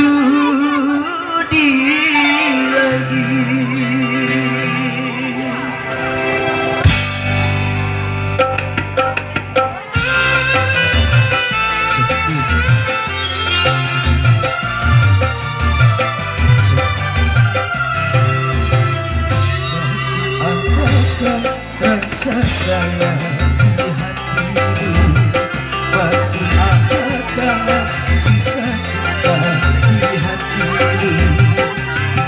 sudi lagi. Rasa sayang di hatimu, masih adakah sisa cinta di hatimu,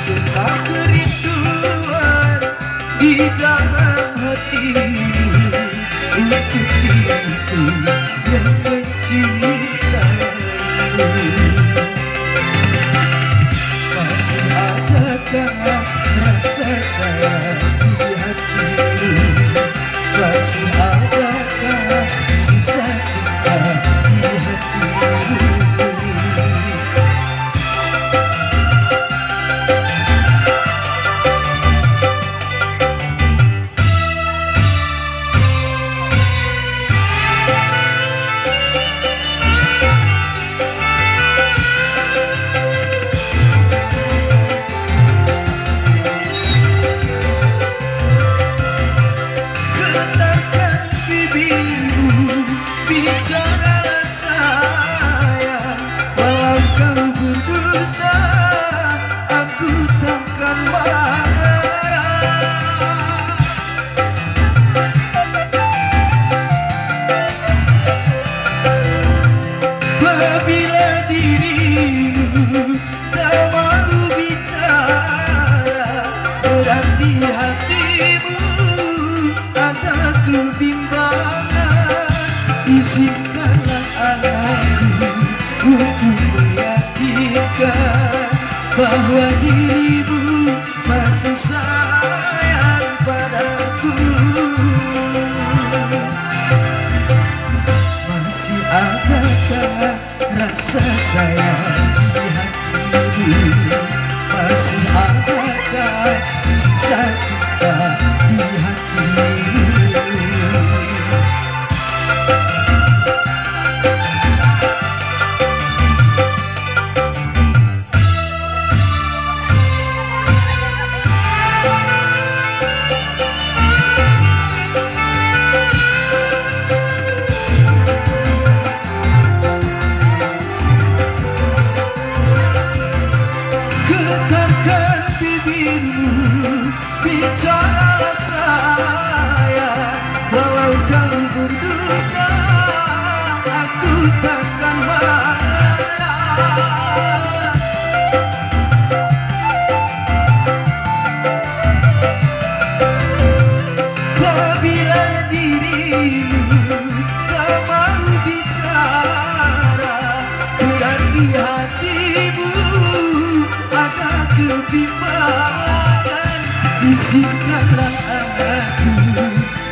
serta kerinduan di dalam hatimu untuk diriku yang mencintaimu. Masih adakah rasa sayang di hatimu, masih adakah sisa cinta di hatimu. Bicaralah sayang, walau kau berdusta, aku takkan marah. Apabila dirimu tak mau bicara, berarti hatimu ada kebimbangan. Izinkanlah aku untuk meyakinkan bahwa dirimu masih sayang padaku. Masih adakah rasa sayang di hatimu, masih adakah sisa cinta di hatimu. Getarkan bibirmu, bicaralah sayang, walau kau berdusta, aku takkan marah. Apabila dirimu tak mau bicara, berarti hatimu ada kebimbangan. Izinkanlah aku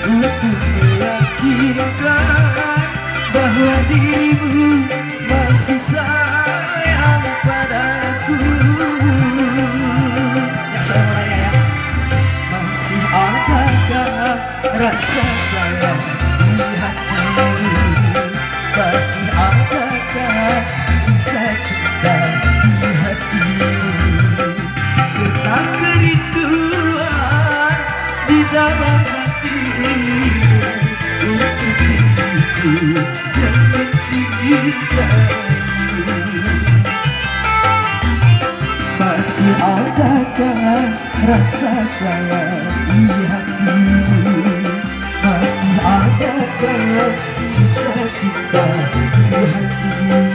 untuk meyakinkan bahwa dirimu masih sayang padaku. Yang saya ya, masih adakah rasa sayang di hatimu, masih adakah sisa cinta di hatimu, serta kerinduan di dalam hatimu untuk diriku yang mencintaimu. Masih adakah rasa sayang di hatimu, masih adakah sisa cinta di hatimu.